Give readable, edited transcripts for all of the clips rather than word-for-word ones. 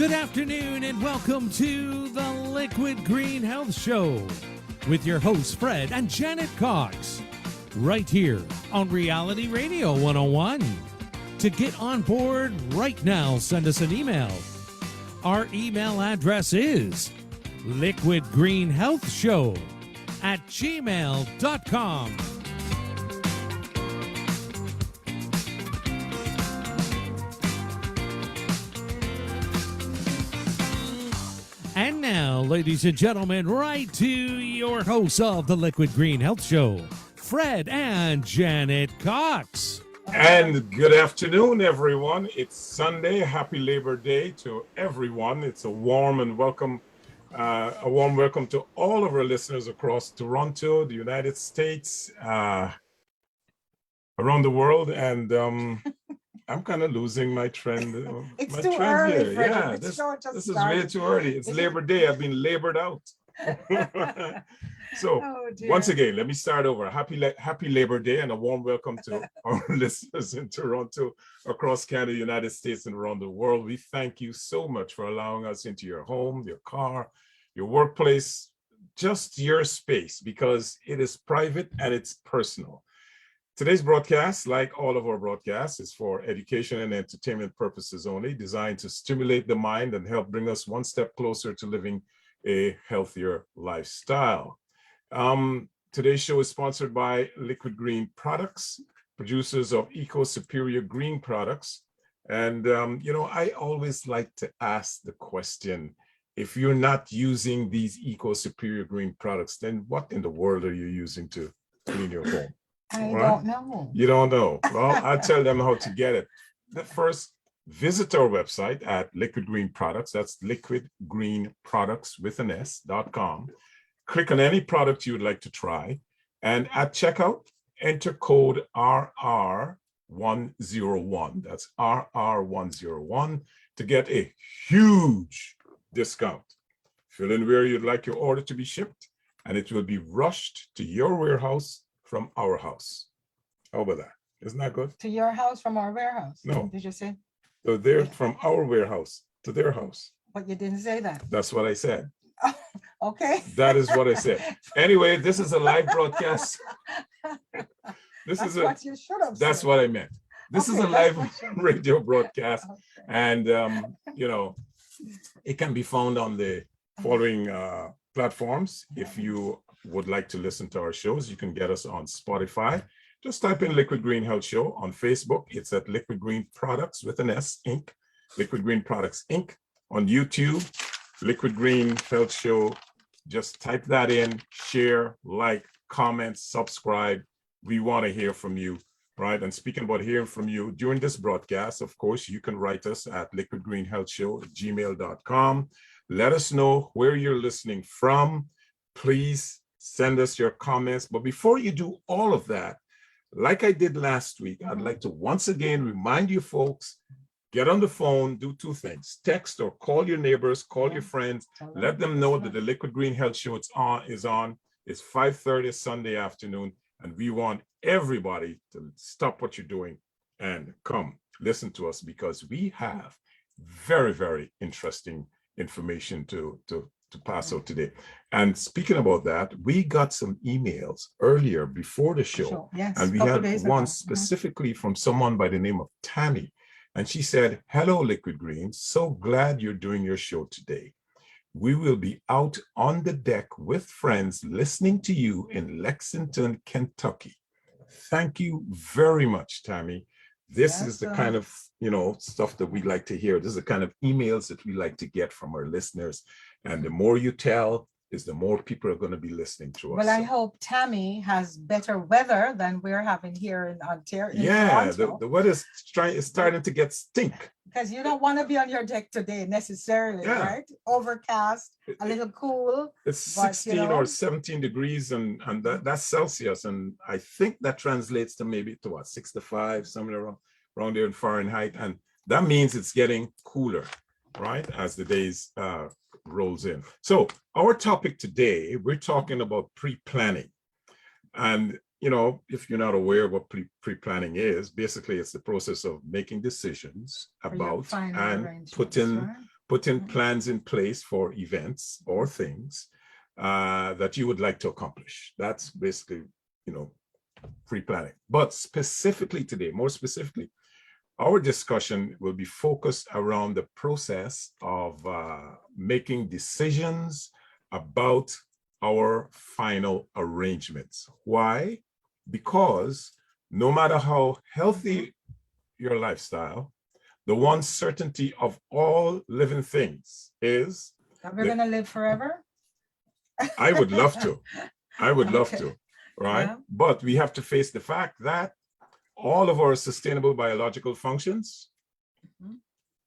Good afternoon and welcome to the Liquid Green Health Show with your hosts Fred and Janet Cox, right here on Reality Radio 101. To get on board right now, send us an email. Our email address is liquidgreenhealthshow@gmail.com. And now, ladies and gentlemen, right to your hosts of the Liquid Green Health Show, Fred and Janet Cox. And good afternoon, everyone. It's Sunday. Happy Labor Day to everyone. It's a warm welcome to all of our listeners across Toronto, the United States, around the world, and I'm kind of losing my trend. It's my too trend early, here. Fred. Yeah, this is way too early. It's Labor Day. I've been labored out. So once again, let me start over. Happy Labor Day and a warm welcome to our listeners in Toronto, across Canada, United States, and around the world. We thank you so much for allowing us into your home, your car, your workplace, just your space, because it is private and it's personal. Today's broadcast, like all of our broadcasts, is for education and entertainment purposes only, designed to stimulate the mind and help bring us one step closer to living a healthier lifestyle. Today's show is sponsored by Liquid Green Products, producers of Eco Superior Green products. And, I always like to ask the question, if you're not using these Eco Superior Green products, then what in the world are you using to clean your home? I don't know. You don't know. Well, I'll tell them how to get it. First, visit our website at Liquid Green Products. That's Liquid Green Products with an S.com. Click on any product you would like to try. And at checkout, enter code RR101. That's RR101 to get a huge discount. Fill in where you'd like your order to be shipped, and it will be rushed to your warehouse from our house. How about that? Isn't that good? To your house from our warehouse? No. Did you say? So they're from our warehouse to their house. But you didn't say that. That's what I said. Okay. That is what I said. Anyway, this is a live broadcast. That's what you should have That's said. what I meant. This is a live radio broadcast. Okay. And, it can be found on the following platforms. If you would like to listen to our shows, you can get us on Spotify. Just type in Liquid Green Health Show. On Facebook, it's at Liquid Green Products with an S, Inc. Liquid Green Products, Inc. On YouTube, Liquid Green Health Show. Just type that in, share, like, comment, subscribe. We want to hear from you, right? And speaking about hearing from you, during this broadcast, of course, you can write us at liquidgreenhealthshow@gmail.com. Let us know where you're listening from. Please send us your comments. But before you do all of that, like I did last week, I'd like to once again remind you folks, get on the phone, do two things. Text or call your neighbors, call your friends, let them know that the Liquid Green Health Show is on. It's 5:30 Sunday afternoon, and we want everybody to stop what you're doing and come listen to us, because we have very, very interesting information to pass out today. And speaking about that, we got some emails earlier before the show. Yes, And we had one specifically from someone by the name of Tammy. And she said, "Hello, Liquid Green. So glad you're doing your show today. We will be out on the deck with friends listening to you in Lexington, Kentucky." Thank you very much, Tammy. This is the kind of, stuff that we like to hear. This is the kind of emails that we like to get from our listeners. And the more you tell, the more people are going to be listening to us. Well, I hope Tammy has better weather than we're having here in Ontario. Yeah, the weather is starting to get stink. Because you don't want to be on your deck today necessarily, right? Overcast, a little cool. It's 16 or 17 degrees, and that's Celsius. And I think that translates to maybe to 65, somewhere around there in Fahrenheit. And that means it's getting cooler, right, as the days rolls in. So our topic today, we're talking about pre-planning. And, if you're not aware of what pre-planning is, basically it's the process of making decisions about and putting putting plans in place for events or things that you would like to accomplish. That's basically, pre-planning. But specifically today, more specifically, our discussion will be focused around the process of making decisions about our final arrangements. Why? Because no matter how healthy your lifestyle, the one certainty of all living things is that we're going to live forever. I would love to. I would love Okay. to, right? Yeah. But we have to face the fact that all of our sustainable biological functions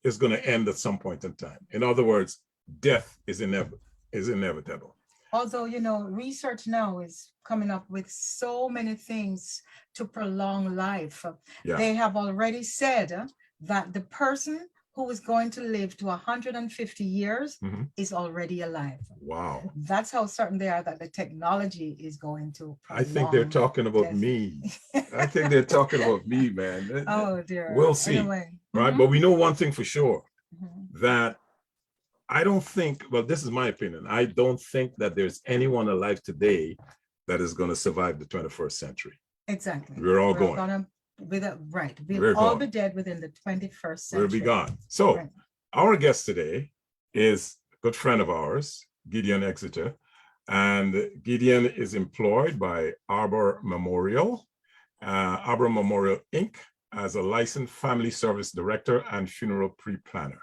is going to end at some point in time. In other words, death is inevitable. Although, research now is coming up with so many things to prolong life. Yeah. They have already said that the person who is going to live to 150 years is already alive. Wow. That's how certain they are that the technology is going to prolong I think they're talking about death. me. I think they're talking about me, man. Oh, dear. We'll see. Anyway. Right. But we know one thing for sure, that I don't think, well, this is my opinion. I don't think that there's anyone alive today that is going to survive the 21st century. Exactly. We're all going. Right. We'll We're all gone. be dead within the 21st century. We'll be gone. So Right. our guest today is a good friend of ours, Gideon Exeter. And Gideon is employed by Arbor Memorial Inc. as a licensed family service director and funeral pre-planner.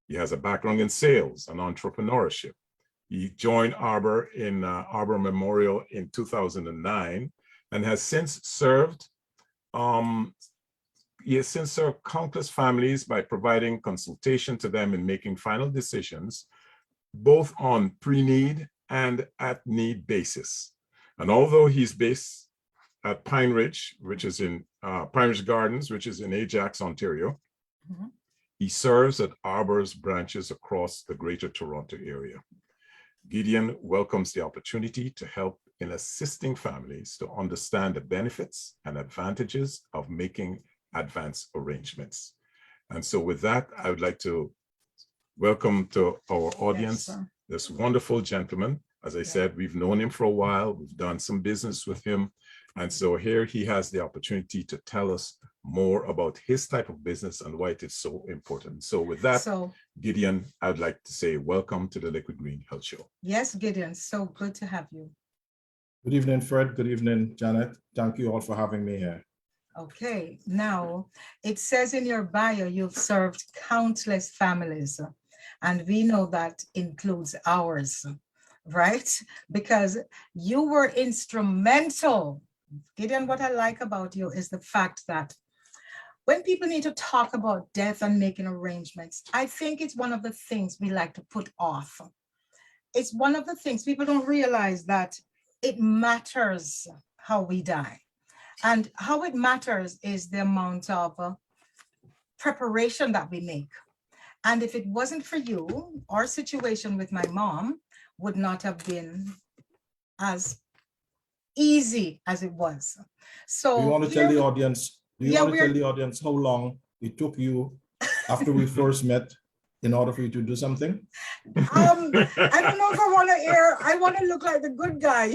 He has a background in sales and entrepreneurship. He joined Arbor Memorial in 2009 and has since served countless families by providing consultation to them in making final decisions, both on pre-need and at-need basis. And although he's based at Pine Ridge, which is in Pine Ridge Gardens, which is in Ajax, Ontario, he serves at Arbor's branches across the Greater Toronto area. Gideon welcomes the opportunity to help in assisting families to understand the benefits and advantages of making advance arrangements. And so with that, I would like to welcome to our audience this wonderful gentleman. As I said, we've known him for a while. We've done some business with him. And so here he has the opportunity to tell us more about his type of business and why it is so important. So with that, Gideon, I'd like to say welcome to the Liquid Green Health Show. Yes, Gideon, so good to have you. Good evening, Fred. Good evening, Janet. Thank you all for having me here. Okay, now it says in your bio, you've served countless families, and we know that includes ours, right? Because you were instrumental. Gideon, what I like about you is the fact that when people need to talk about death and making arrangements, I think it's one of the things we like to put off. It's one of the things people don't realize, that it matters how we die. And how it matters is the amount of preparation that we make. And if it wasn't for you, our situation with my mom would not have been as easy as it was. So do you want to tell the audience, how long it took you after we first met in order for you to do something? I don't know if I want to air, I want to look like the good guy,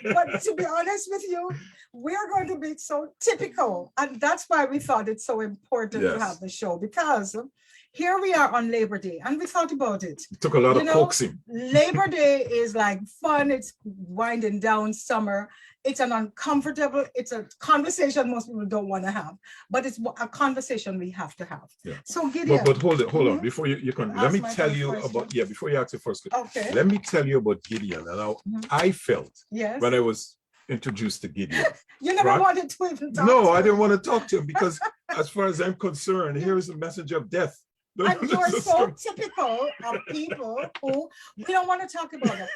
But to be honest with you, we're going to be so typical. And that's why we thought it's so important to have the show, because here we are on Labor Day and we thought about it. It took a lot of coaxing. Labor Day is like fun. It's winding down summer. It's an uncomfortable, it's a conversation most people don't want to have, but it's a conversation we have to have. Yeah. So Gideon. But hold on, before you can, let me tell you about, before you ask your first question, okay. Let me tell you about Gideon and how I felt when I was introduced to Gideon. You never wanted to even talk to him. I didn't want to talk to him because as far as I'm concerned, here is a messenger of death. And you're so typical of people who we don't want to talk about it.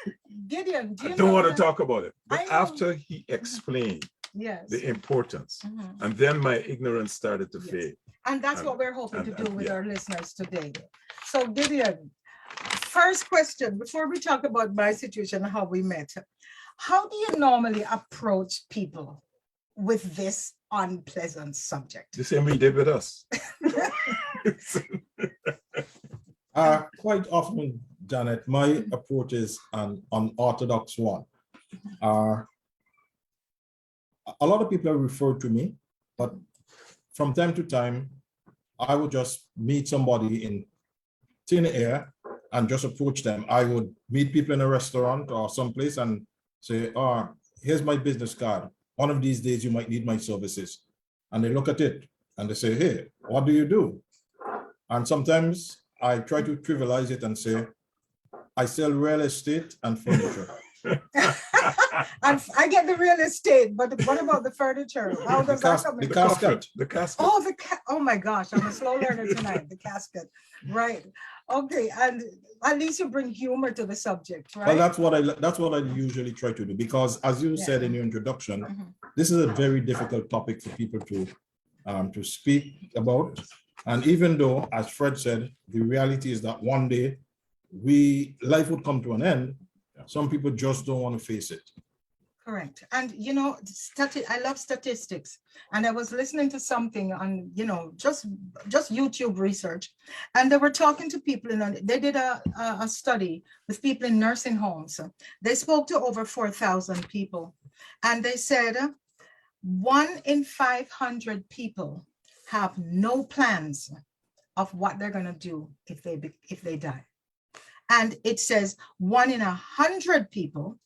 Gideon, do you don't want to talk about it. But after he explained the importance, and then my ignorance started to fade. And that's what we're hoping to do with our listeners today. So Gideon, first question, before we talk about my situation and how we met, how do you normally approach people with this unpleasant subject? The same we did with us. Quite often, Janet, my approach is an unorthodox one. A lot of people refer to me, but from time to time, I would just meet somebody in thin air and just approach them. I would meet people in a restaurant or someplace and say, oh, here's my business card. One of these days you might need my services. And they look at it and they say, hey, what do you do? And sometimes I try to trivialize it and say, I sell real estate and furniture. And I get the real estate, but what about the furniture? How does that come in? The casket. The casket. Oh, oh my gosh, I'm a slow learner tonight. The casket, right? Okay, and at least you bring humor to the subject, right? Well, that's what I usually try to do, because as you said in your introduction, this is a very difficult topic for people to speak about. And even though, as Fred said, the reality is that one day life would come to an end, some people just don't want to face it. Correct. And you know, I love statistics. And I was listening to something on, you know, just YouTube research. And they were talking to people, they did a study with people in nursing homes. They spoke to over 4,000 people. And they said 1 in 500 people have no plans of what they're going to do if they die. And it says 1 in 100 people,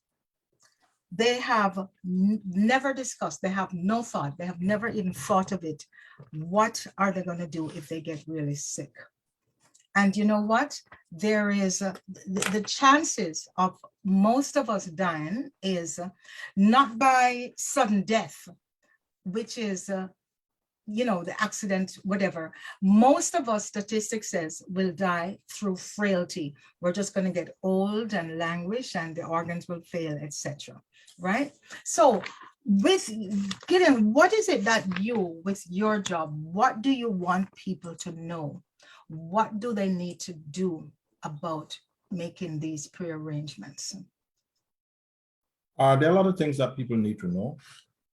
they have never discussed, they have no thought, they have never even thought of it. What are they going to do if they get really sick? And you know what? There is the chances of most of us dying is not by sudden death, which is you know, the accident, whatever. Most of us, statistics says, will die through frailty. We're just going to get old and languish and the organs will fail, etc. Right? So with Gideon, what is it that you, with your job, what do you want people to know? What do they need to do about making these prearrangements? There are a lot of things that people need to know.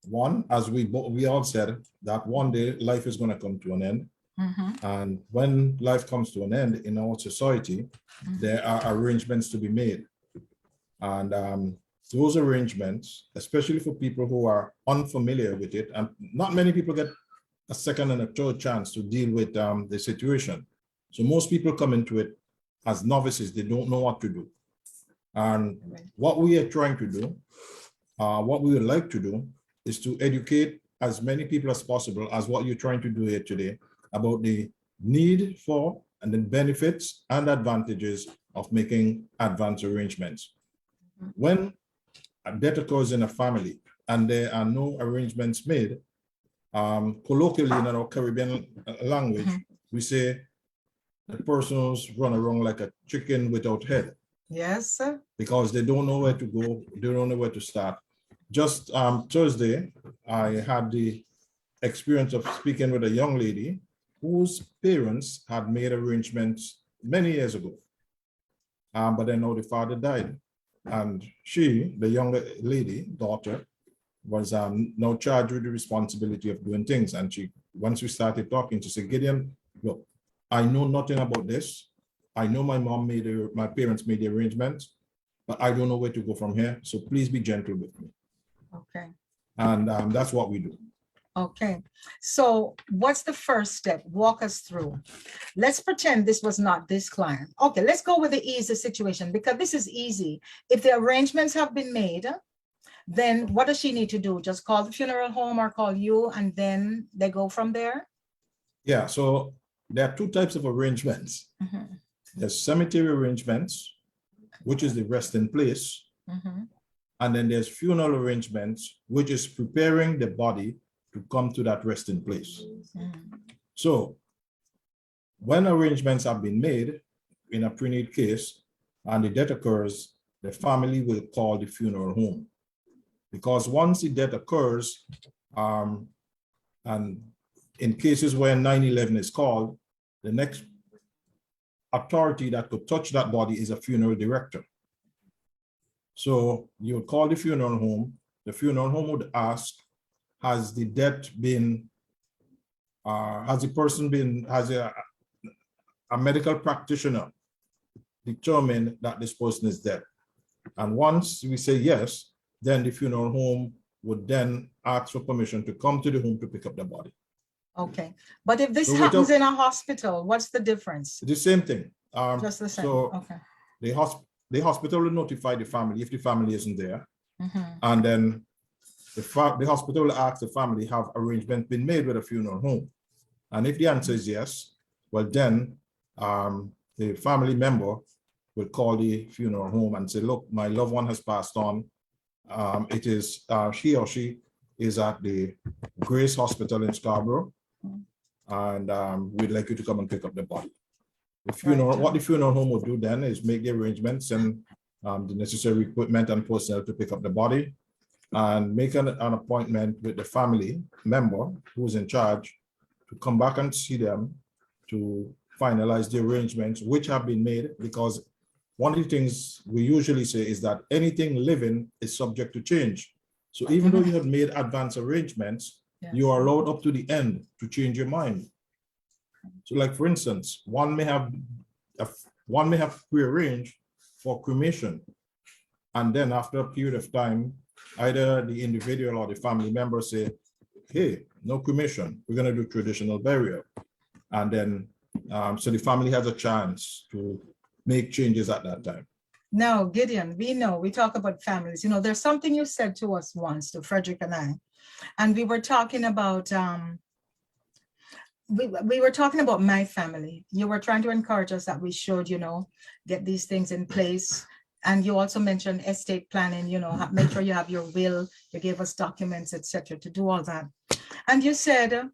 One, as we all said, that one day life is going to come to an end. And when life comes to an end in our society, there are arrangements to be made. And those arrangements, especially for people who are unfamiliar with it, and not many people get a second and a third chance to deal with the situation. So most people come into it as novices, they don't know what to do. And what we are trying to do, what we would like to do, is to educate as many people as possible, as what you're trying to do here today, about the need for and the benefits and advantages of making advance arrangements. When a death occurs in a family and there are no arrangements made, colloquially in our Caribbean language, we say the persons run around like a chicken without head. Yes, sir. Because they don't know where to go, they don't know where to start. Just Thursday, I had the experience of speaking with a young lady whose parents had made arrangements many years ago. But then now the father died. And she, the younger lady, daughter, was now charged with the responsibility of doing things. And once we started talking, she said, Gideon, look, I know nothing about this. I know my parents made the arrangements, but I don't know where to go from here. So please be gentle with me. Okay. And that's what we do. Okay. So what's the first step? Walk us through. Let's pretend this was not this client. Okay, let's go with the easy situation, because this is easy. If the arrangements have been made, then what does she need to do? Just call the funeral home or call you, and then they go from there? Yeah, so there are 2 types of arrangements. There's cemetery arrangements, which is the resting place. And then there's funeral arrangements, which is preparing the body to come to that resting place. So when arrangements have been made in a preneed case and the death occurs, the family will call the funeral home. Because once the death occurs, and in cases where 911 is called, the next authority that could touch that body is a funeral director. So you would call the funeral home. The funeral home would ask, has the death been, has a medical practitioner determine that this person is dead. And once we say yes, then the funeral home would then ask for permission to come to the home to pick up the body. Okay, but if this So happens in a hospital, what's the difference? The same thing. Just the same, So okay. the hospital will notify the family if the family isn't there. Mhm. And then the hospital will ask the family, have arrangements been made with a funeral home? And if the answer is yes, well then the family member will call the funeral home and say, look, my loved one has passed on. It is he or she is at the Grace Hospital in Scarborough, and we'd like you to come and pick up the body. The funeral, what the funeral home will do then is make the arrangements and the necessary equipment and personnel to pick up the body, and make an appointment with the family member who's in charge to come back and see them to finalize the arrangements which have been made, because one of the things we usually say is that anything living is subject to change. So even though you have made advance arrangements, you are allowed up to the end to change your mind. So like, for instance, one may have prearranged for cremation. And then after a period of time, either the individual or the family member say, hey, no cremation, we're gonna do traditional burial. And then, so the family has a chance to make changes at that time. Now, Gideon, we talk about families. There's something you said to us once, to Frederick and we were talking about, we were talking about my family. You were trying to encourage us that we should, get these things in place. And you also mentioned estate planning, make sure you have your will, you gave us documents, etc., to do all that. And you said,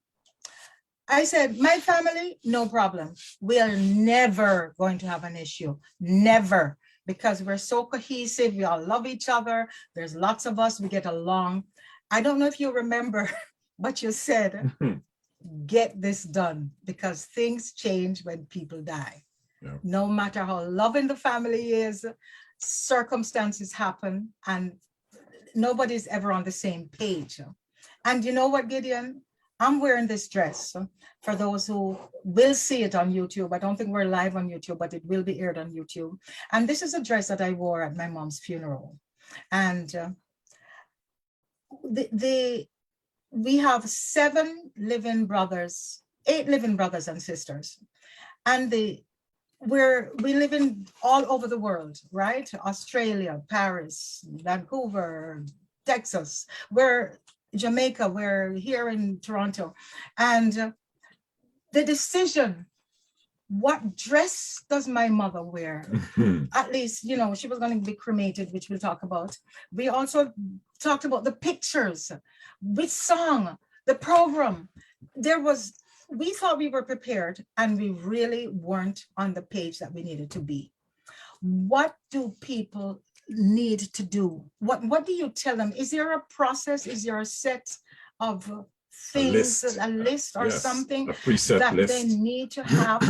I said, my family, no problem. We are never going to have an issue, never, because we're so cohesive. We all love each other. There's lots of us, we get along. I don't know if you remember, but you said, get this done, because things change when people die. Yeah. No matter how loving the family is, circumstances happen and nobody's ever on the same page. And you know what, Gideon? I'm wearing this dress for those who will see it on YouTube. I don't think we're live on YouTube, but it will be aired on YouTube. And this is a dress that I wore at my mom's funeral. And we have 8 living brothers and sisters. And we live in all over the world, right? Australia, Paris, Vancouver, Texas. We're Jamaica, we're here in Toronto. And the decision, what dress does my mother wear? At least, she was going to be cremated, which we'll talk about. We also talked about the pictures, which song, the program. We thought we were prepared and we really weren't on the page that we needed to be. What do people need to do? What do you tell them? Is there a process? Is there a set of things, a list or something a preset that list they need to have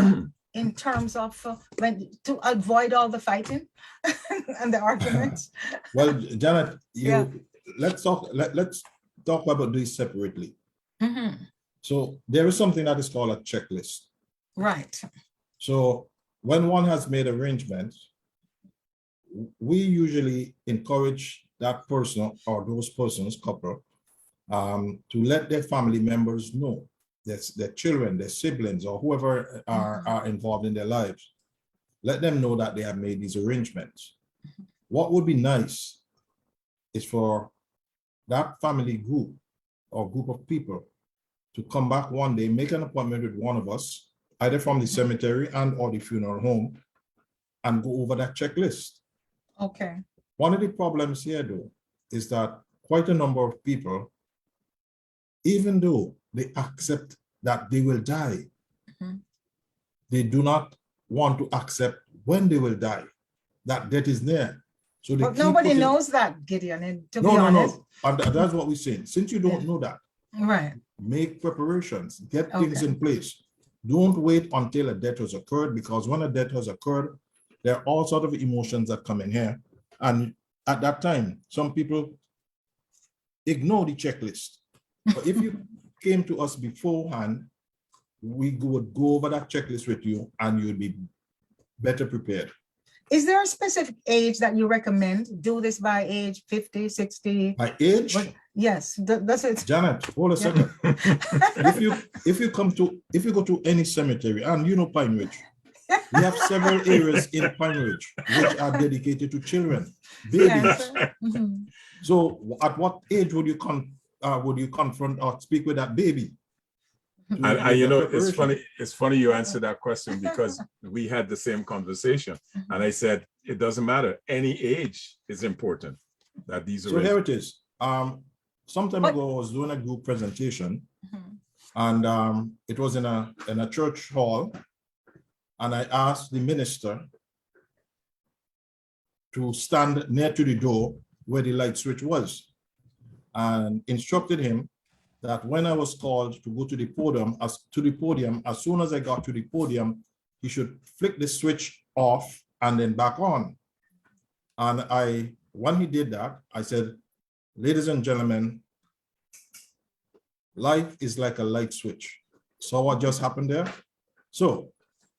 in terms of to avoid all the fighting and the arguments? Well, Janet, let's talk about this separately. Mm-hmm. So there is something that is called a checklist. Right. So when one has made arrangements, we usually encourage that person or those persons, couple, to let their family members know, their children, their siblings, or whoever are involved in their lives. Let them know that they have made these arrangements. What would be nice is for that family group or group of people to come back one day, make an appointment with one of us, either from the cemetery and or the funeral home, and go over that checklist. Okay. One of the problems here, though, is that quite a number of people, even though they accept that they will die, they do not want to accept when they will die, that death is near. So but nobody knows that, Gideon, and to be honest. No. And that's what we're saying. Since you don't know that, right, make preparations, get things in place. Don't wait until a death has occurred, because when a death has occurred, there are all sorts of emotions that come in here. And at that time, some people ignore the checklist. But if you came to us beforehand, we would go over that checklist with you and you'd be better prepared. Is there a specific age that you recommend? Do this by age 50, 60? My age, Yes, that's it. Janet, hold a second. If you go to any cemetery, and you know Pine Ridge, we have several areas in Pine Ridge which are dedicated to children, babies. Yes. Mhm. So at what age would you confront or speak with that baby? And you know, it's funny you answer that question because we had the same conversation. And I said, it doesn't matter. Any age is important. That these So here it is. Some time ago, I was doing a group presentation, and it was in a church hall, and I asked the minister to stand near to the door where the light switch was, and instructed him that when I was called to go to the podium, as soon as I got to the podium, he should flick the switch off and then back on. And when he did that, I said, ladies and gentlemen, life is like a light switch. So what just happened there? So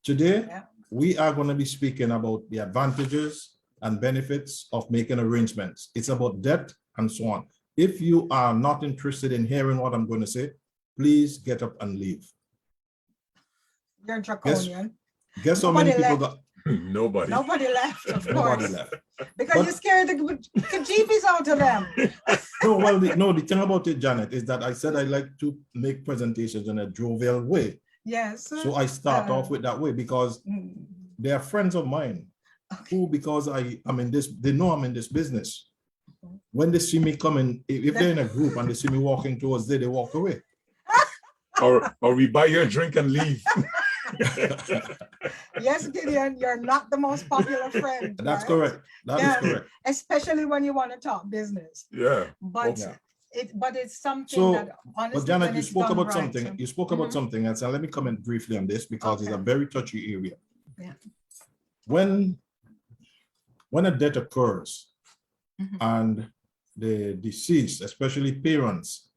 today, we are going to be speaking about the advantages and benefits of making arrangements. It's about debt and so on. If you are not interested in hearing what I'm going to say, please get up and leave. You're draconian. Guess how many people got? Nobody. Nobody left, of Nobody course. left. Because you scared the jeepies out of them. No, well, the thing about it, Janet, is that I said I like to make presentations in a jovial way. Yes. So I start off with that way because they are friends of mine who, because I'm in this, they know I'm in this business. When they see me coming, if they're in a group and they see me walking towards there, they walk away. or we buy your drink and leave. Yes, Gideon, you're not the most popular friend. That's right? correct. That is correct. Especially when you want to talk business. Yeah. But Okay. it's something So, that honestly. but Janet, when you it's spoke done about right, something. You spoke about something else, and let me comment briefly on this because it's a very touchy area. Yeah. When a death occurs and the deceased, especially parents,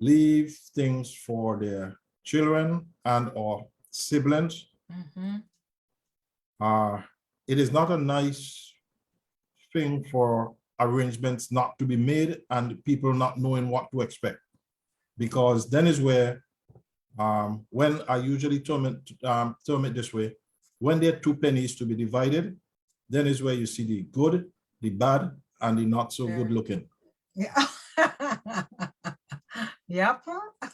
leave things for their children and or siblings, it is not a nice thing for arrangements not to be made and people not knowing what to expect, because then is where when I usually term it this way, when there are two pennies to be divided, then is where you see the good, the bad, and the not so good looking. Yeah. Yep.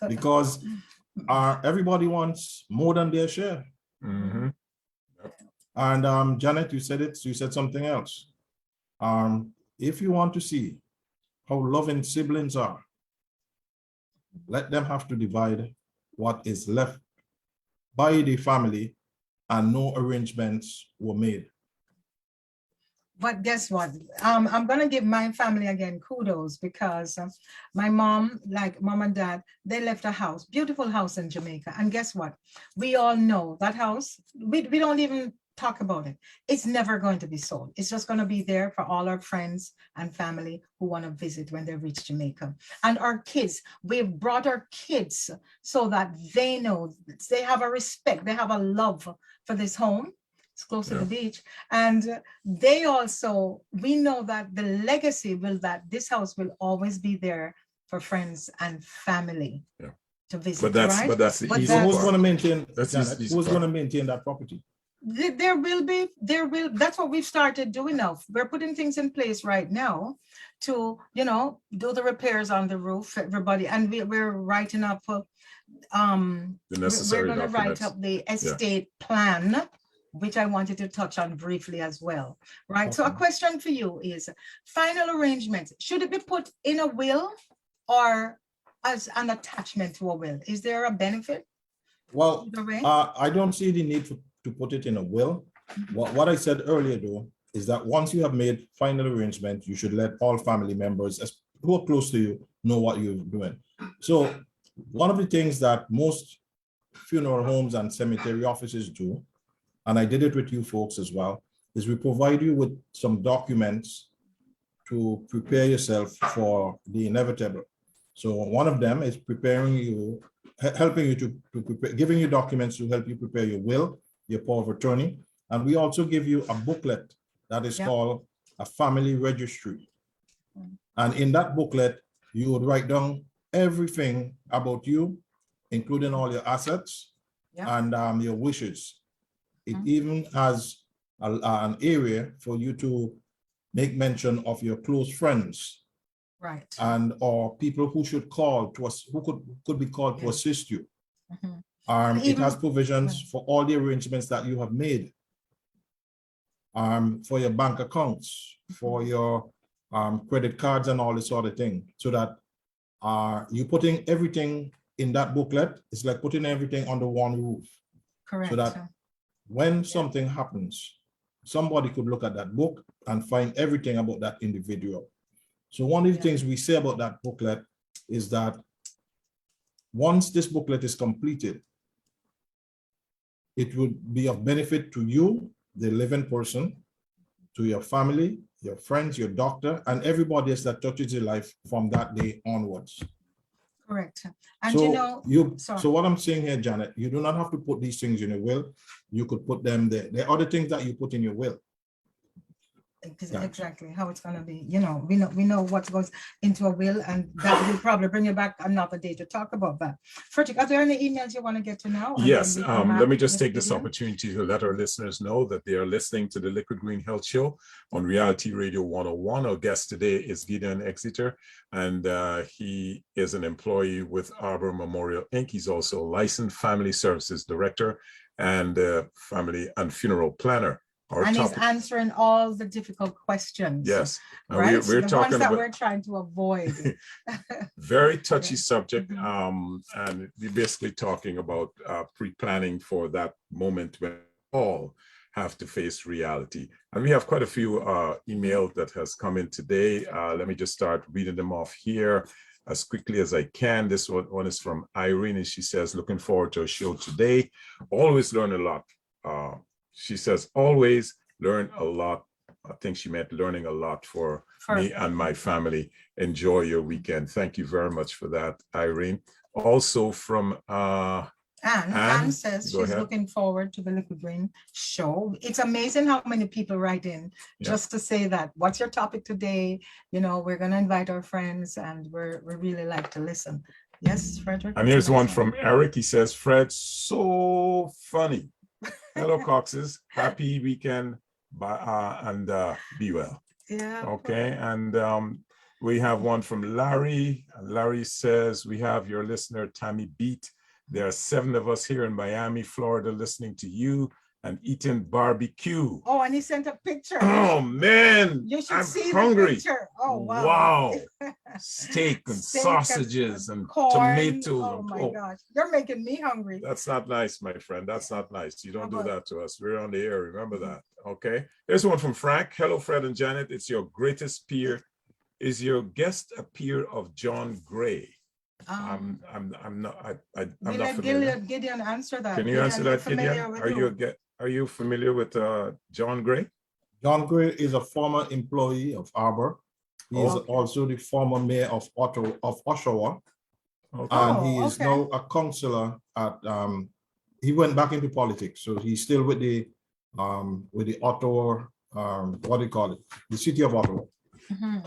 Because everybody wants more than their share. And Janet, you said something else. If you want to see how loving siblings are, let them have to divide what is left by the family, and no arrangements were made. But guess what? I'm gonna give my family again kudos because my mom, like mom and dad, they left a house, beautiful house in Jamaica. And guess what? We all know that house, we don't even talk about it. It's never going to be sold. It's just going to be there for all our friends and family who want to visit when they reach Jamaica. And our kids, we've brought our kids so that they know, they have a respect, they have a love for this home. It's close to the beach. And they also, we know that the legacy will, that this house will always be there for friends and family to visit. But that's, right? but that's the easy Who's part. going to maintain, Janet, who's going to maintain that property? There will, that's what we've started doing now. We're putting things in place right now to, do the repairs on the roof, everybody. And we're writing up, the necessary we're going to write documents. up the estate plan, which I wanted to touch on briefly as well, right? Okay. So a question for you is, final arrangements, should it be put in a will or as an attachment to a will? Is there a benefit? Well, either way? I don't see the need to put it in a will. What I said earlier, though, is that once you have made final arrangement, you should let all family members who are close to you know what you're doing. So one of the things that most funeral homes and cemetery offices do, and I did it with you folks as well, is we provide you with some documents to prepare yourself for the inevitable. So one of them is preparing you, helping you to prepare, giving you documents to help you prepare your will, your power of attorney, And we also give you a booklet that is called a family registry. And in that booklet, you would write down everything about you, including all your assets and your wishes. It even has an area for you to make mention of your close friends, right, and or people who should call to us, who could be called to assist you. It has provisions for all the arrangements that you have made, for your bank accounts, for your credit cards and all this sort of thing, so that you putting everything in that booklet. It's like putting everything under one roof. correct. So that when something happens, somebody could look at that book and find everything about that individual. So one of the things we say about that booklet is that once this booklet is completed, it would be of benefit to you, the living person, to your family, your friends, your doctor, and everybody else that touches your life from that day onwards. Correct. And So sorry. so what I'm saying here, Janet, you do not have to put these things in your will. You could put them there. There are other things that you put in your will. Exactly how it's going to be. We know what goes into a will, and that will probably bring you back another day to talk about that. Frederick, are there any emails you want to get to now? Yes, let me just take this opportunity to let our listeners know that they are listening to the Liquid Green Health Show on Reality Radio 101. Our guest today is Gideon Exeter, and he is an employee with Arbor Memorial Inc. He's also a licensed family services director and family and funeral planner. And he's answering all the difficult questions. Yes, right. We're the talking ones that about, we're trying to avoid. very touchy subject, and we're basically talking about pre-planning for that moment when all have to face reality. And we have quite a few emails that has come in today. Let me just start reading them off here as quickly as I can. This one is from Irene, and she says, looking forward to a show today. Always learn a lot. She says, always learn a lot. I think she meant learning a lot for me and my family. Enjoy your weekend. Thank you very much for that, Irene. Also from Anne says she's looking forward to the Liquid Green show. It's amazing how many people write in just to say that, what's your topic today? We're going to invite our friends, and we really like to listen. Yes, Frederick. And here's one from Eric. He says, Fred, so funny. Hello, Coxes. Happy weekend. Bye, and be well. Yeah. Okay. And we have one from Larry. Larry says, we have your listener, Tammy Beat. There are 7 of us here in Miami, Florida, listening to you and eating barbecue. Oh, and he sent a picture. Oh, man. You should I'm see hungry. the picture. Oh, wow. Steak and sausages and corn. tomatoes. Oh, my gosh. You're making me hungry. That's not nice, my friend. That's not nice. You don't do that to us. We're on the air. Remember that. Okay. Here's one from Frank. Hello, Fred and Janet. It's your greatest peer. Is your guest a peer of John Gray? I'm not familiar. Gideon answer that. Can you answer that, Gideon? Are you familiar with John Gray? John Gray is a former employee of Arbor. He is also the former mayor of Oshawa. And he is now a councillor at he went back into politics, so he's still with the Ottawa, what do you call it? The city of Ottawa.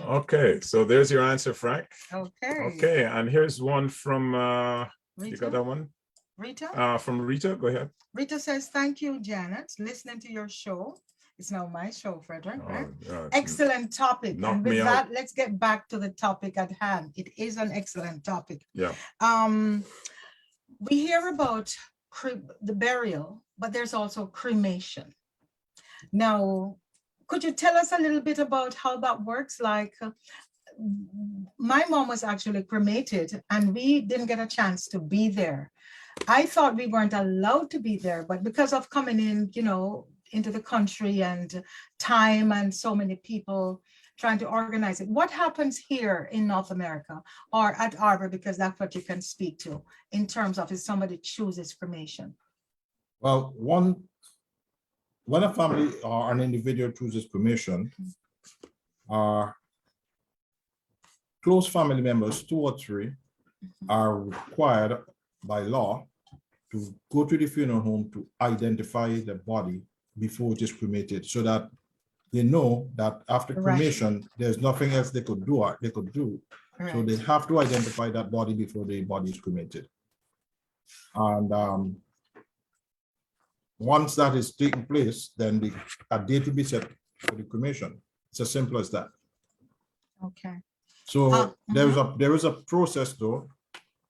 Okay, so there's your answer, Frank. Okay, and here's one from Rita? You got that one? Rita? From Rita, go ahead. Rita says, thank you, Janet. Listening to your show. It's now my show, Frederick, right? Excellent topic. And with that, let's get back to the topic at hand. It is an excellent topic. Yeah. We hear about the burial, but there's also cremation. Now, could you tell us a little bit about how that works? Like, my mom was actually cremated, and we didn't get a chance to be there. I thought we weren't allowed to be there, but because of coming in, into the country and time and so many people trying to organize it. What happens here in North America or at Arbor, because that's what you can speak to in terms of if somebody chooses cremation? Well, when a family or an individual chooses cremation, close family members, 2 or 3, are required by law to go to the funeral home to identify the body before it is cremated, so that they know that after Right. cremation, there's nothing else they could do. So Right. they have to identify that body before the body is cremated. And once that is taking place, then a date will be set for the cremation. It's as simple as that. Okay. So there is a process though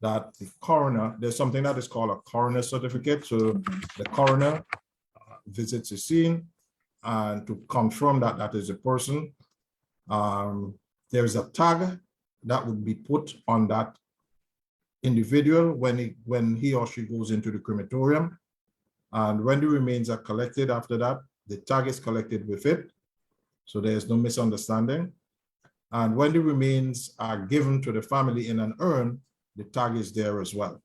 that the coroner, there's something that is called a coroner certificate. So the coroner visits the scene and to confirm that that is a person. There is a tag that would be put on that individual when he or she goes into the crematorium. And when the remains are collected after that, the tag is collected with it. So there's no misunderstanding. And when the remains are given to the family in an urn, the tag is there as well.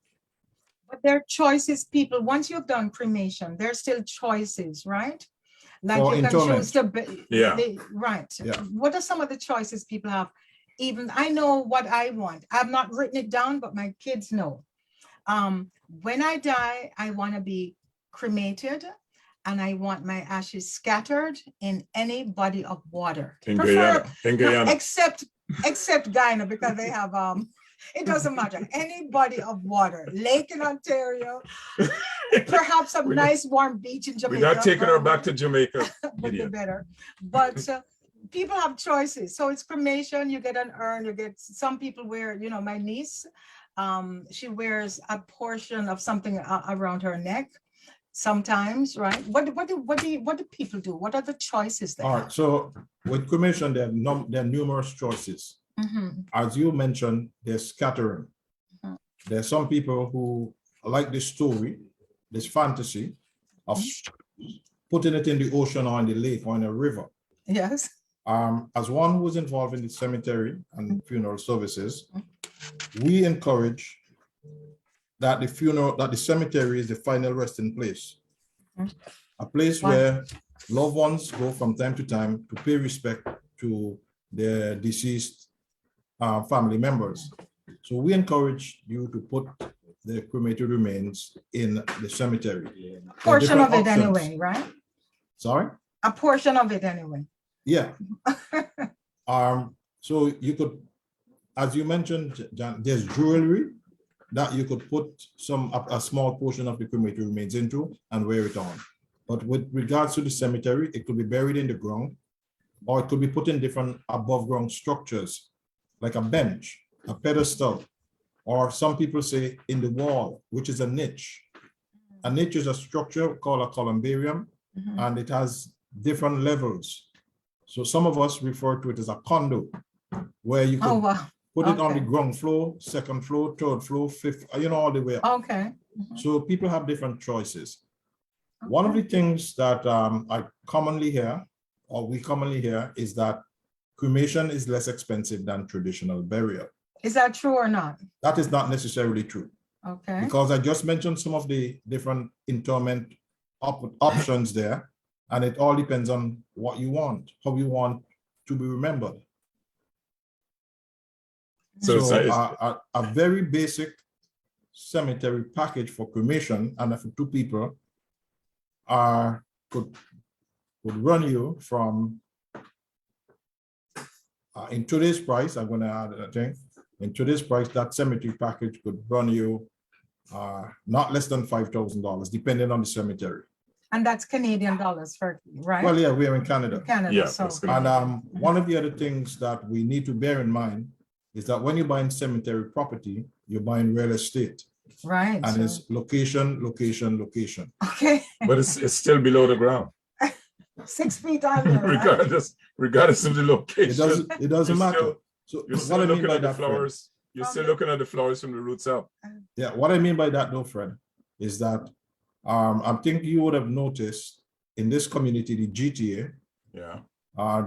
But there are choices, people, once you've done cremation, there's still choices, right? Like For you can choose to Yeah. right. Yeah. What are some of the choices people have? Even I know what I want. I've not written it down, but my kids know. When I die, I want to be cremated and I want my ashes scattered in any body of water. In Guyana. Except Guyana, because they have it doesn't matter. Any body of water, lake in Ontario, perhaps a nice warm beach in Jamaica. We're not taking her back to Jamaica. Would be Idiot. better. But people have choices. So it's cremation, you get an urn, you get, some people wear, you know, my niece, she wears a portion of something around her neck sometimes, right? What do people do? What are the choices they All have? right, so with cremation, there are numerous choices. As you mentioned, there's scattering. There's some people who like this story, this fantasy of putting it in the ocean or in the lake or in a river. Yes. As one who is involved in the cemetery and funeral services, we encourage that the cemetery is the final resting place. A place where loved ones go from time to time to pay respect to their deceased family members. So we encourage you to put the cremated remains in the cemetery. A portion of it options. anyway, right? Sorry? A portion of it anyway. Yeah. So you could, as you mentioned, Jan, there's jewelry that you could put a small portion of the cremated remains into and wear it on. But with regards to the cemetery, it could be buried in the ground, or it could be put in different above ground structures, like a bench, a pedestal, or some people say in the wall, which is a niche. A niche is a structure called a columbarium, and it has different levels. So some of us refer to it as a condo, where you could put it on the ground floor, second floor, third floor, fifth, all the way up. Okay. So people have different choices. One of the things that I commonly hear, or we commonly hear, is that cremation is less expensive than traditional burial. Is that true or not? That is not necessarily true. Okay. Because I just mentioned some of the different interment options there, and it all depends on what you want, how you want to be remembered. So a very basic cemetery package for cremation and for two people could run you from, in today's price, I'm going to add a thing, in today's price, that cemetery package could run you not less than $5,000, depending on the cemetery. And that's Canadian dollars, right? Well, yeah, we're in Canada. Canada, Yeah, so. And one of the other things that we need to bear in mind is that when you're buying cemetery property, you're buying real estate. Right. And it's location, location, location. Okay. But it's still below the ground. 6 feet under. regardless of the location. It doesn't matter. So You're still what I mean looking by at the that, Fred, flowers. You're still looking at the flowers from the roots up. yeah, what I mean by that though, Fred, is that I think you would have noticed in this community, the GTA, Yeah.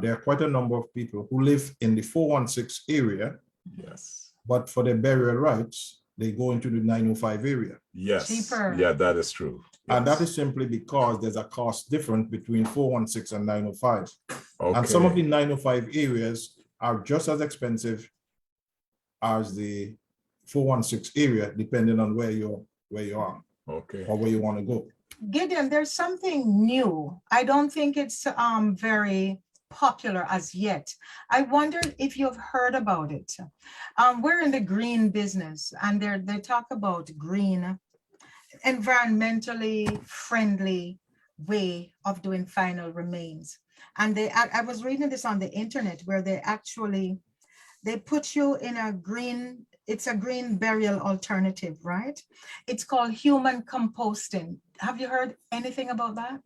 there are quite a number of people who live in the 416 area, Yes. but for their burial rights, they go into the 905 area. Yes. Cheaper. Yeah, that is true. And Yes. that is simply because there's a cost difference between 416 and 905. Okay. And some of the 905 areas are just as expensive as the 416 area, depending on where you are Okay. or where you want to go. Gideon, there's something new. I don't think it's very popular as yet. I wonder if you've heard about it. We're in the green business, and they talk about green, environmentally friendly way of doing final remains. And I was reading this on the internet where they put you in a green, it's a green burial alternative, right? It's called human composting. Have you heard anything about that?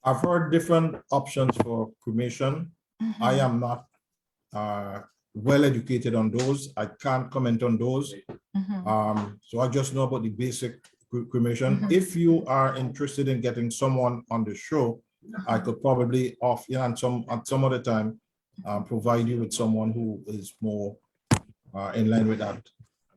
I've heard different options for cremation. I am not well educated on those. I can't comment on those. So I just know about the basic cremation. If you are interested in getting someone on the show, I could probably off, and some at some other time provide you with someone who is more in line with that.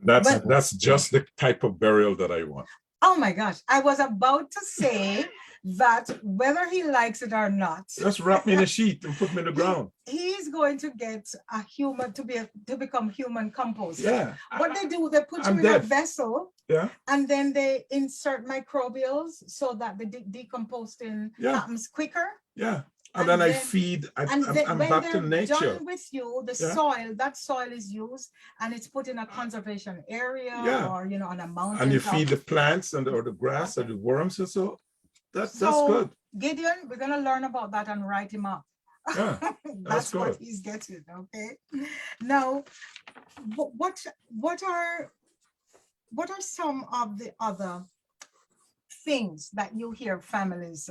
That's just the type of burial that I want. Oh my gosh, I was about to say that whether he likes it or not, just wrap me in a sheet and put me in the ground. He's going to get a human to become human compost. Yeah. What they do, they put you in a vessel. Yeah. And then they insert microbials so that the decomposting happens quicker. Yeah. And then I feed. I'm back to nature. Done with you, the soil, that soil is used and it's put in a conservation area or on a mountain. And you feed the plants or the grass or the worms and so. That's good. Gideon, we're gonna learn about that and write him up. Yeah, that's what he's getting. Okay. Now, what are some of the other things that you hear families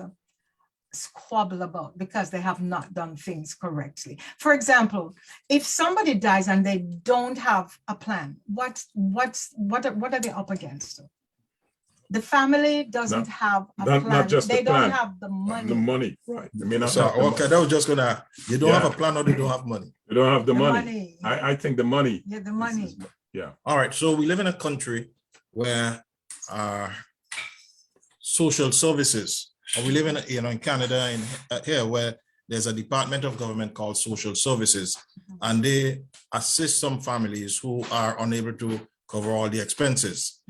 squabble about because they have not done things correctly? For example, if somebody dies and they don't have a plan, what are they up against? The family doesn't have a plan. Not just they the don't plan. have the money. The money, right? They may not So have the okay, that was just gonna. You don't have a plan, or they don't have money. They don't have the money. I think the money. Yeah, the money. All right. So we live in a country where social services. Or we live in Canada here where there's a department of government called social services, and they assist some families who are unable to cover all the expenses.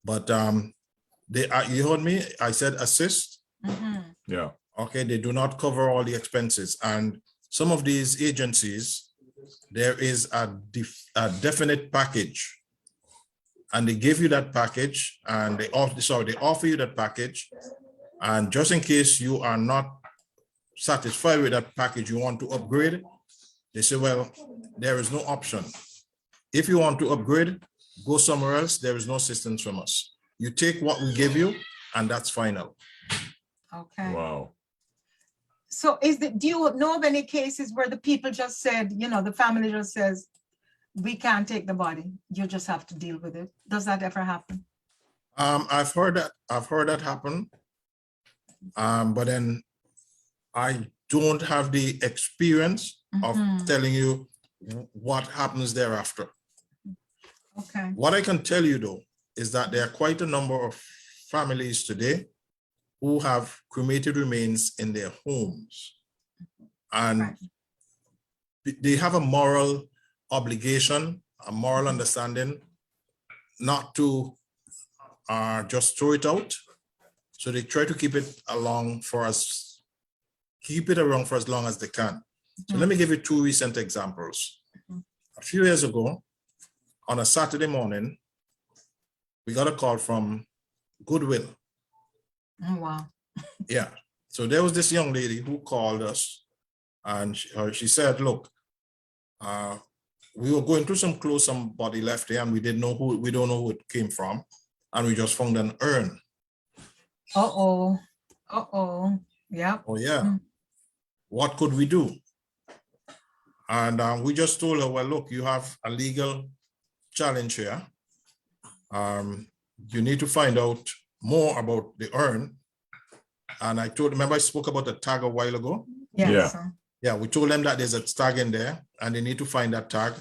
But you heard me, I said assist. Yeah. Okay, they do not cover all the expenses. And some of these agencies, there is a definite package. And they give you that package and they offer you that package. And just in case you are not satisfied with that package, you want to upgrade, they say, well, there is no option. If you want to upgrade, go somewhere else. There is no assistance from us. You take what we give you, and that's final. Okay. Wow. So do you know of any cases where the people just said, the family just says, we can't take the body. You just have to deal with it. Does that ever happen? I've heard that happen. But then I don't have the experience of telling you what happens thereafter. Okay. What I can tell you though, is that there are quite a number of families today who have cremated remains in their homes. And they have a moral obligation, a moral understanding not to just throw it out. So they try to keep it around for as long as they can. So let me give you two recent examples. A few years ago, on a Saturday morning, we got a call from Goodwill. Oh, wow. Yeah. So there was this young lady who called us and she said, look, we were going through some clothes somebody left here and we don't know who it came from. And we just found an urn. Uh-oh. Uh-oh. Yeah. Oh, yeah. What could we do? And we just told her, well, look, you have a legal challenge here. You need to find out more about the urn. And remember I spoke about the tag a while ago? Yes. Yeah, we told them that there's a tag in there and they need to find that tag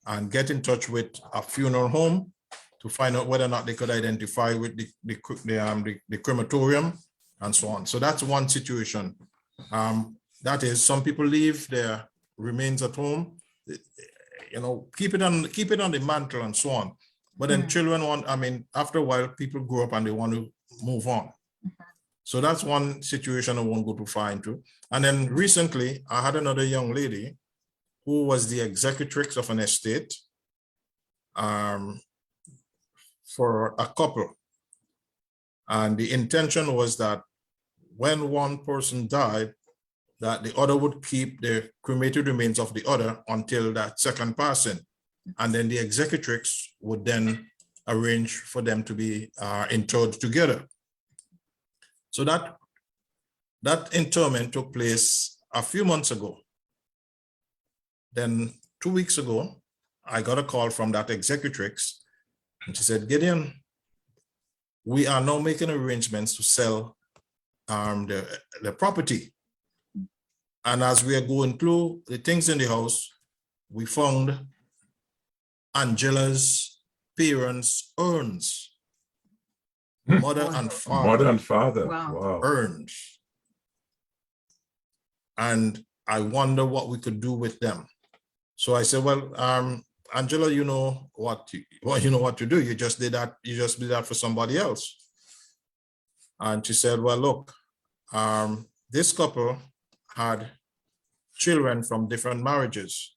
and get in touch with a funeral home to find out whether or not they could identify with the crematorium and so on. So that's one situation. That is, some people leave their remains at home, keep it on the mantle and so on. But then children after a while, people grow up and they want to move on. So that's one situation I won't go too far into. And then recently, I had another young lady who was the executrix of an estate for a couple. And the intention was that when one person died, that the other would keep the cremated remains of the other until that second person. And then the executrix would then arrange for them to be interred together. So that interment took place a few months ago. Then 2 weeks ago, I got a call from that executrix, and she said, Gideon, we are now making arrangements to sell the property. And as we are going through the things in the house, we found Angela's parents' urns, mother and father. Mother and father. Wow. Wow. Urns. And I wonder what we could do with them. So I said, well, Angela, you know what to do. You just did that. You just did that for somebody else. And she said, well, look, this couple had children from different marriages.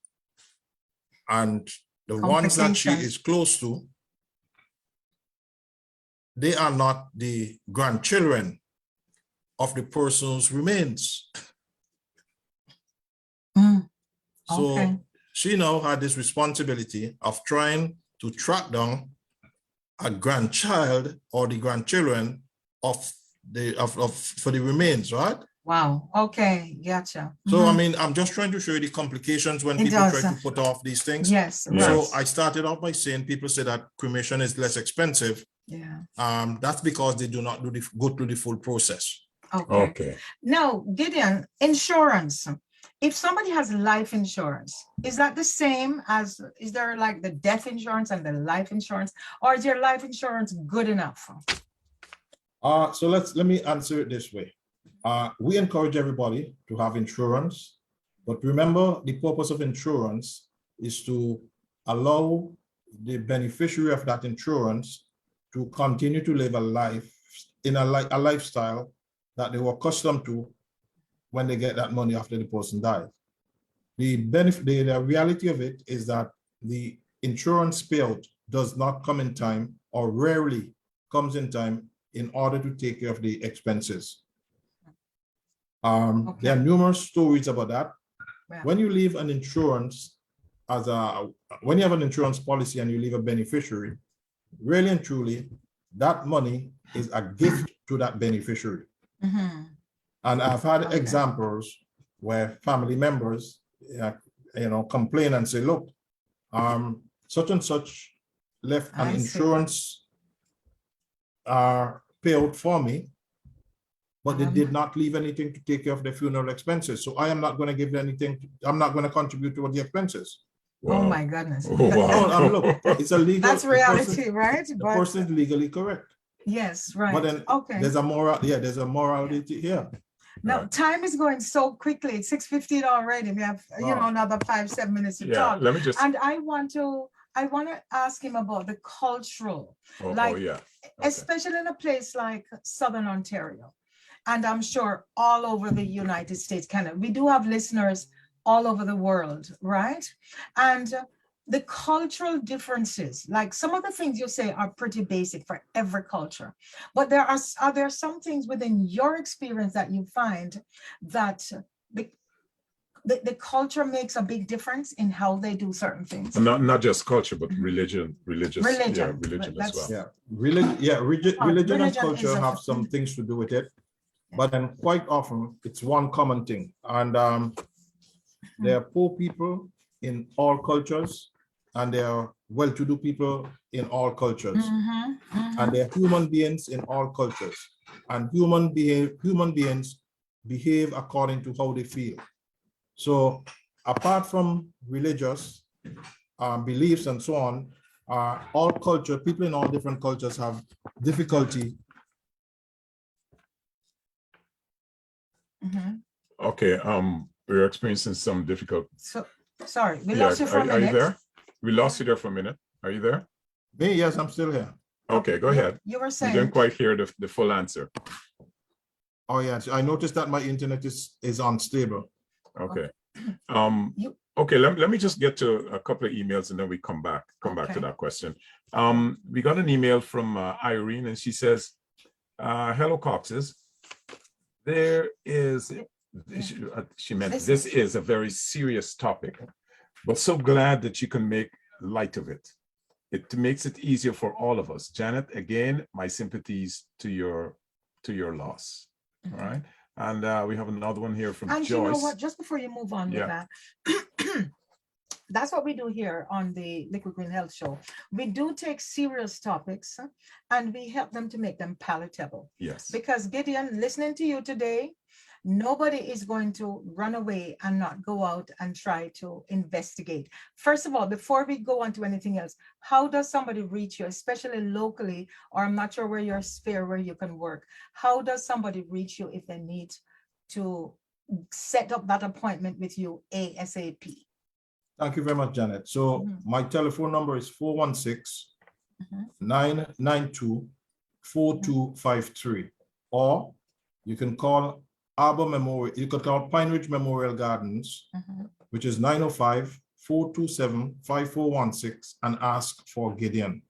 And the ones that she is close to, they are not the grandchildren of the person's remains. So she now had this responsibility of trying to track down a grandchild or the grandchildren for the remains, right? Wow. Okay. Gotcha. So, I mean, I'm just trying to show you the complications when people try to put off these things. Yes. So I started off by saying people say that cremation is less expensive. Yeah. That's because they do not go through the full process. Okay. Now, Gideon, insurance. If somebody has life insurance, is that the same as, is there like the death insurance and the life insurance, or is your life insurance good enough? So let me answer it this way. We encourage everybody to have insurance, but remember the purpose of insurance is to allow the beneficiary of that insurance to continue to live a life in a lifestyle that they were accustomed to when they get that money after the person dies. The reality of it is that the insurance payout does not come in time, or rarely comes in time, in order to take care of the expenses. There are numerous stories about that. Yeah. When you leave an insurance when you have an insurance policy and you leave a beneficiary, really and truly, that money is a gift to that beneficiary. And I've had examples where family members, complain and say, look, such and such left an insurance payout for me, but they did not leave anything to take care of their funeral expenses. So I am not going to give anything. I'm not going to contribute toward the expenses. Wow. Oh my goodness. Oh, wow. Look, it's a legal. That's reality, right? The person is legally correct. Yes, right. But then there's a morality here. Now, time is going so quickly. It's 6:15 already. We have, another 5-7 minutes to talk. Let me just. And I want to ask him about the cultural, especially in a place like Southern Ontario. And I'm sure all over the United States, Canada. We do have listeners all over the world, right? And the cultural differences, like some of the things you say are pretty basic for every culture, but are there some things within your experience that you find that the culture makes a big difference in how they do certain things? Not just culture, but religion as well. Religion and culture have some things to do with it, but then quite often it's one common thing. And there are poor people in all cultures, and there are well-to-do people in all cultures. And there are human beings in all cultures, and human beings behave according to how they feel. So apart from religious beliefs and so on, all culture, people in all different cultures have difficulty. Okay, we're experiencing some difficult. So sorry, we lost you for a minute. Are you there? We lost you there for a minute. Are you there? Me, yes, I'm still here. Okay, go ahead. You were saying. We didn't quite hear the full answer. Oh, yes, I noticed that my internet is unstable. Okay. You- Okay, let me just get to a couple of emails and then we come back to Okay. that question. We got an email from Irene, and she says, hello, Coxes. There is, she meant this is a very serious topic, but so glad that you can make light of it. It makes it easier for all of us. Janet, again, my sympathies to your loss. All right. And we have another one here from And Joyce. you know what? Just before you move on with that, that's what we do here on the Liquid Green Health Show. We do take serious topics and we help them to make them palatable. Yes. Because Gideon, listening to you today, nobody is going to run away and not go out and try to investigate. First of all, before we go on to anything else, how does somebody reach you, especially locally, or I'm not sure where your sphere where you can work? How does somebody reach you if they need to set up that appointment with you ASAP? Thank you very much, Janet. So my telephone number is 416-992-4253, or you can call Arbor Memorial, you could call Pine Ridge Memorial Gardens, which is 905-427-5416, and ask for Gideon.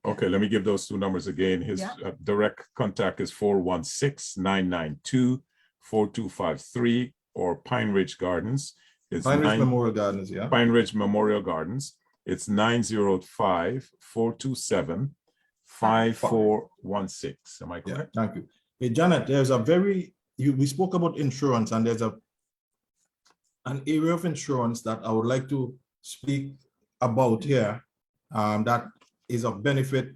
Okay, let me give those two numbers again. His direct contact is 416-992-4253, or Pine Ridge Gardens. It's Pine Ridge Memorial Gardens, yeah. Pine Ridge Memorial Gardens. It's 905-427-5416. Am I correct? Yeah, thank you. Hey, Janet, there's a we spoke about insurance, and there's an area of insurance that I would like to speak about here that is of benefit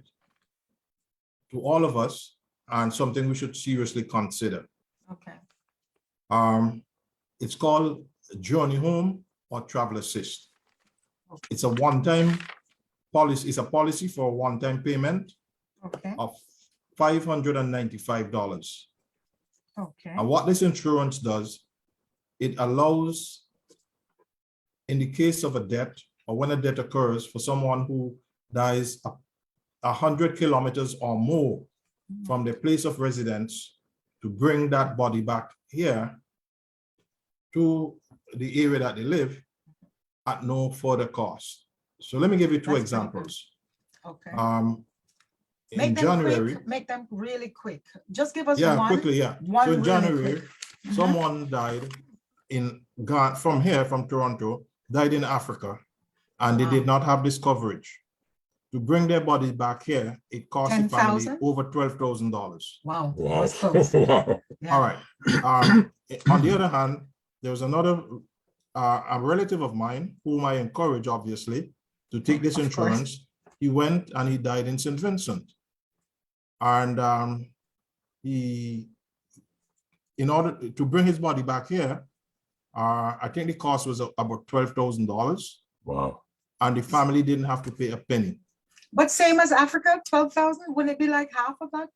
to all of us and something we should seriously consider. Okay. It's called Journey Home or Travel Assist. It's a one-time policy. It's a policy for a one-time payment of $595. Okay. And what this insurance does, it allows, in the case of a death or when a death occurs for someone who dies 100 kilometers or more from their place of residence, to bring that body back here to the area that they live at no further cost. So let me give you two examples. Okay. In January, quick, make them really quick. Just give us yeah, one. quickly, yeah. One so in really January, someone died from Toronto, died in Africa, and they did not have this coverage. To bring their body back here, it cost the family over $12,000. Wow. Wow. Wow. Yeah. All right. On the other hand, there was another a relative of mine whom I encourage, obviously, to take this insurance. He went and he died in St. Vincent. And in order to bring his body back here, I think the cost was about $12,000. Wow. And the family didn't have to pay a penny. But same as Africa, 12,000, wouldn't it be like half of that?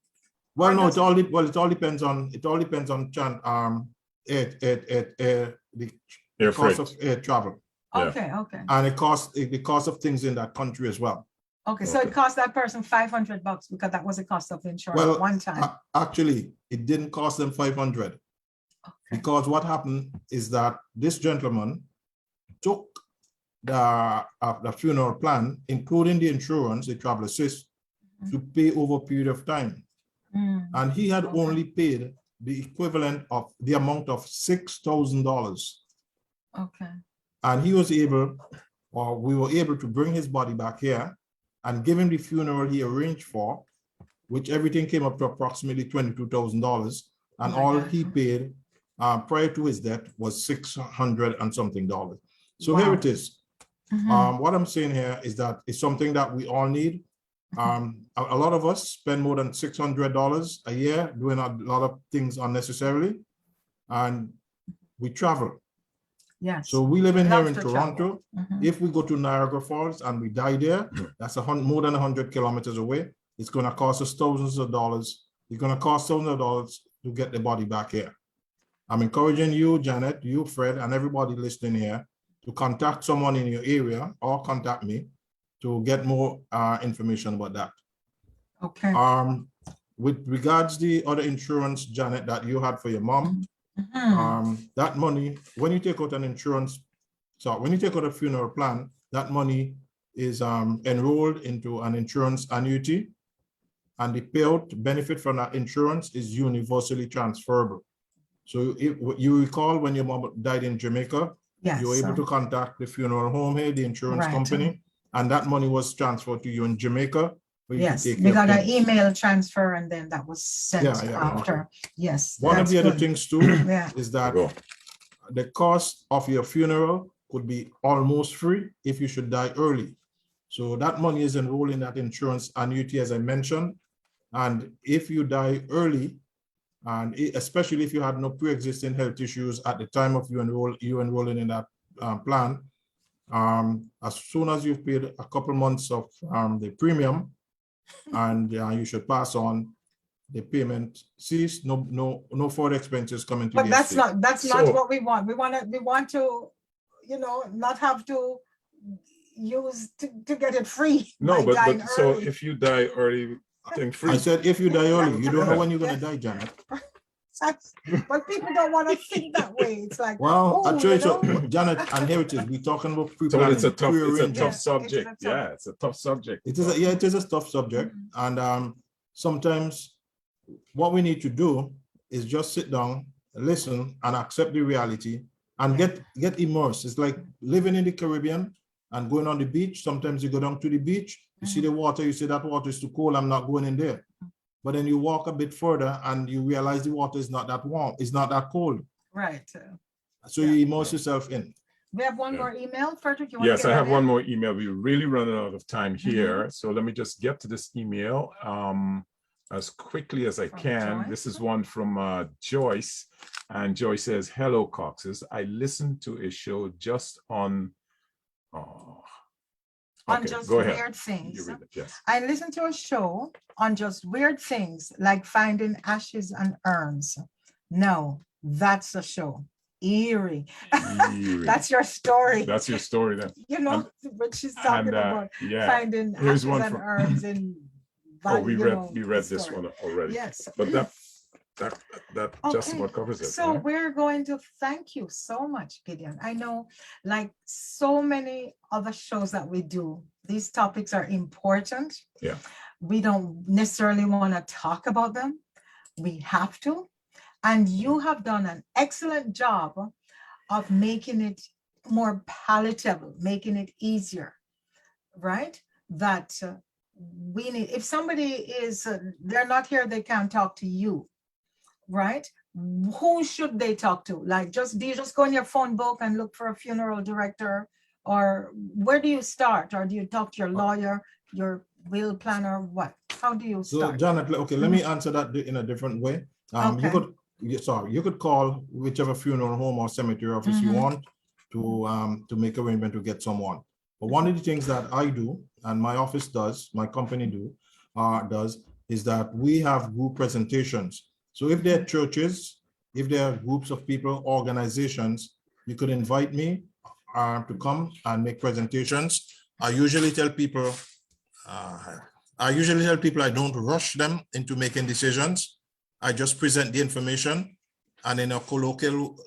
Well, no, it all depends on the cost of air travel. Okay, okay. And the cost of things in that country as well. Okay, so it cost that person $500 because that was the cost of insurance one time. Actually, it didn't cost them $500 because what happened is that this gentleman took the funeral plan, including the insurance, the travel assist, to pay over a period of time. And he had only paid the equivalent of the amount of $6,000. Okay. And he was able, or we were able to bring his body back here and give him the funeral he arranged for, which everything came up to approximately $22,000. And all he paid prior to his death was $600 and something. So here it is. What I'm saying here is that it's something that we all need. A lot of us spend more than $600 a year doing a lot of things unnecessarily, and we travel. Yes. So we live in here in Toronto. If we go to Niagara Falls and we die there, that's more than 100 kilometers away. It's going to cost us thousands of dollars. It's going to cost thousands of dollars to get the body back here. I'm encouraging you, Janet, you, Fred, and everybody listening here to contact someone in your area or contact me to get more information about that. Okay. with regards the other insurance, Janet, that you had for your mom, that money, when you take out an insurance, so when you take out a funeral plan, that money is enrolled into an insurance annuity, and the payout benefit from that insurance is universally transferable. So if you recall when your mom died in Jamaica, Yes. you were able to contact the funeral home here, the insurance company, and that money was transferred to you in Jamaica. Yes, we got an email transfer and then that was sent after. Yes. One of the other things too is that the cost of your funeral could be almost free if you should die early. So that money is enrolled in that insurance annuity, as I mentioned. And if you die early, and especially if you had no pre-existing health issues at the time of you enrolling in that plan, as soon as you've paid a couple months of the premium, and you should pass on, the payment cease. No further expenses coming to. But that's not what we want. We want to, you know, not have to use to get it free. No, but so if you die early, I think free. I said if you die early, you don't know when you're gonna die, Janet. But people don't want to think that way. It's like, well, I tell you so, Janet, and here it is. We're talking about pre-planning. So it's a tough subject. It's a tough subject. It is a tough subject. And sometimes what we need to do is just sit down, listen, and accept the reality and get immersed. It's like living in the Caribbean and going on the beach. Sometimes you go down to the beach, you see the water, you say that water is too cold, I'm not going in there. But then you walk a bit further and you realize the water is not that warm, it's not that cold. Right. So you immerse yourself in. We have one more email, Frederick. Yes, I have one more email. We're really running out of time here. So let me just get to this email as quickly as I can. This is one from Joyce. And Joyce says, hello, Coxes. I listened to a show just on just weird things. Yes. I listened to a show on just weird things like finding ashes and urns. No, that's a show. Eerie. That's your story. That's your story then. You know, but she's talking about finding ashes and urns in. We read this one already. Yes. But that just about covers it. So we're going to thank you so much, Gideon. I know, like so many other shows that we do, these topics are important. Yeah. We don't necessarily want to talk about them. We have to. And you have done an excellent job of making it more palatable, making it easier, right? That we need, if somebody is, they're not here, they can't talk to you, right? Who should they talk to? Like, do you just go in your phone book and look for a funeral director? Or where do you start? Or do you talk to your lawyer, your will planner? What? How do you start? So, Janet, okay, let me answer that in a different way. You could call whichever funeral home or cemetery office you want to make arrangement to get someone. But one of the things that I do, and my office does, my company does, is that we have group presentations. So if there are churches, if there are groups of people, organizations, you could invite me to come and make presentations. I usually tell people I don't rush them into making decisions. I just present the information, and in a colloquial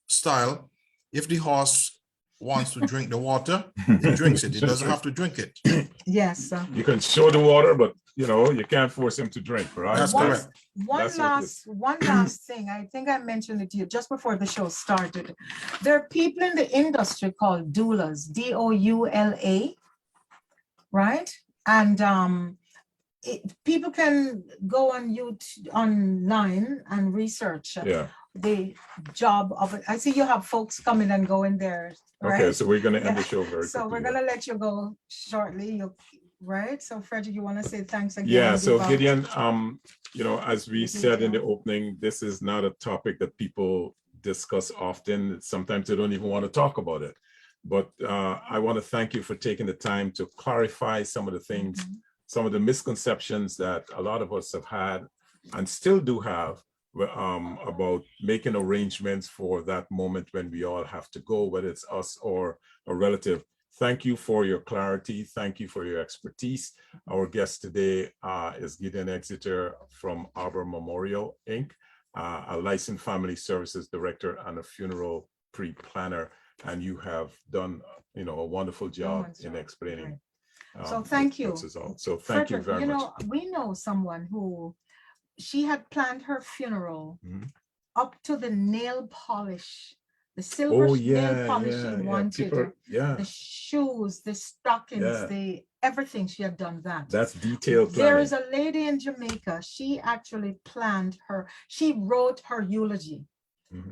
style, if the horse wants to drink the water, it drinks it. It doesn't have to drink it. Yes. You can show the water, but you can't force him to drink, right? That's correct. One last thing. I think I mentioned it to you just before the show started. There are people in the industry called doulas, D-O-U-L-A, right? And people can go on YouTube online and research the job of it. I see you have folks coming and going there, right? Okay, so we're going to end the show very quickly. So we're going to let you go shortly, right? So Frederick, you want to say thanks again? Yeah, so Gideon, as we said in the opening, this is not a topic that people discuss often. Sometimes they don't even want to talk about it. But I want to thank you for taking the time to clarify some of the things, some of the misconceptions that a lot of us have had and still do have about making arrangements for that moment when we all have to go, whether it's us or a relative. Thank you for your clarity. Thank you for your expertise. Our guest today is Gideon Exeter from Arbor Memorial, Inc., a licensed family services director and a funeral pre-planner. And you have done, a wonderful job in explaining. So thank you. So thank you Frederick, very much. we know someone who she had planned her funeral up to the nail polish, the silver nail polish she wanted, the shoes, the stockings, the everything. She had done that. That's detailed planning. There is a lady in Jamaica. She actually planned she wrote her eulogy,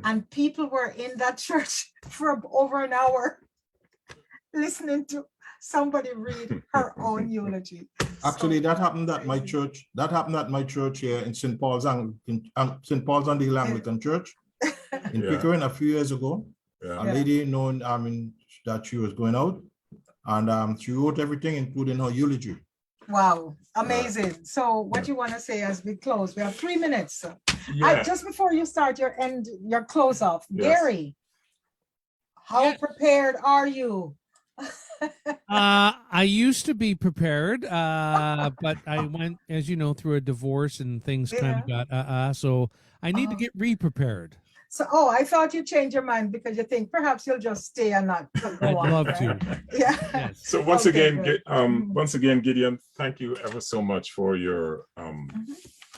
and people were in that church for over an hour listening to somebody read her own eulogy. Actually, that happened at my church. That happened at my church here in St. Paul's and the Anglican Church in Pickering a few years ago. A lady known, that she was going out, and she wrote everything, including her eulogy. Wow, amazing. So what you want to say as we close? We have 3 minutes. Just before you start your close off, Gary, how prepared are you? I used to be prepared, but I went, as you know, through a divorce and things kind of got so I need to get re-prepared. So, I thought you changed your mind because you think perhaps you'll just stay and not go I'd on, love right? to. Yeah. Yes. So once again, Gideon, thank you ever so much for your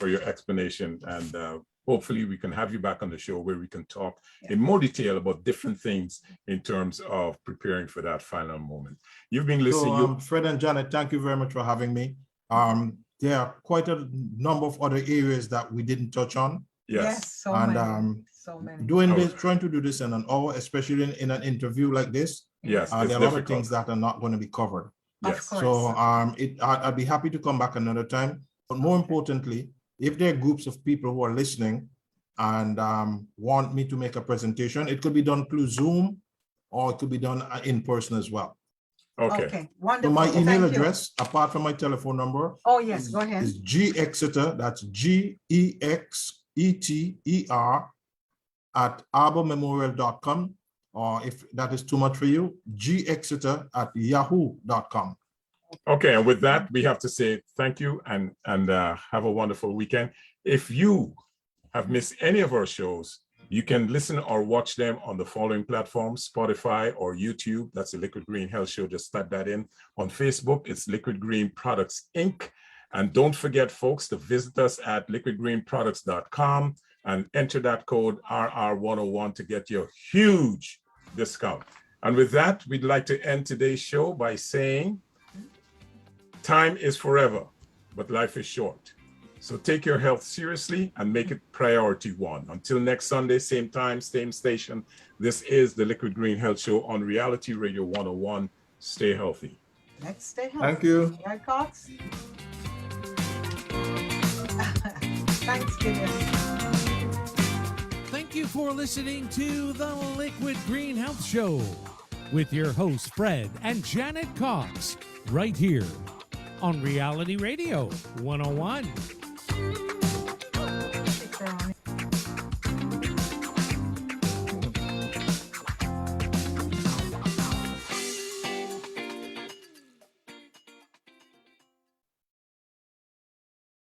explanation, and hopefully we can have you back on the show where we can talk in more detail about different things in terms of preparing for that final moment. You've been listening. So, Fred and Janet, thank you very much for having me. There are quite a number of other areas that we didn't touch on. Yes. So many. Trying to do this in an hour, especially in an interview like this. Yes, there are a lot of things that are not going to be covered. Yes. So I'd be happy to come back another time. But more importantly, if there are groups of people who are listening and want me to make a presentation, it could be done through Zoom or it could be done in person as well. Okay. Wonderful. So my email address, apart from my telephone number, go ahead. Is gexeter, that's GEXETER @arbormemorial.com, or if that is too much for you, gexeter@yahoo.com. Okay, and with that, we have to say thank you and have a wonderful weekend. If you have missed any of our shows, you can listen or watch them on the following platforms: Spotify or YouTube. That's the Liquid Green Health Show. Just type that in. On Facebook, it's Liquid Green Products, Inc. And don't forget, folks, to visit us at liquidgreenproducts.com and enter that code RR101 to get your huge discount. And with that, we'd like to end today's show by saying, time is forever, but life is short. So take your health seriously and make it priority one. Until next Sunday, same time, same station. This is the Liquid Green Health Show on Reality Radio 101. Stay healthy. Let's stay healthy. Thank you. Right, Cox? Thanks, Gideon. Thank you for listening to the Liquid Green Health Show with your hosts, Fred and Janet Cox, right here on Reality Radio 101.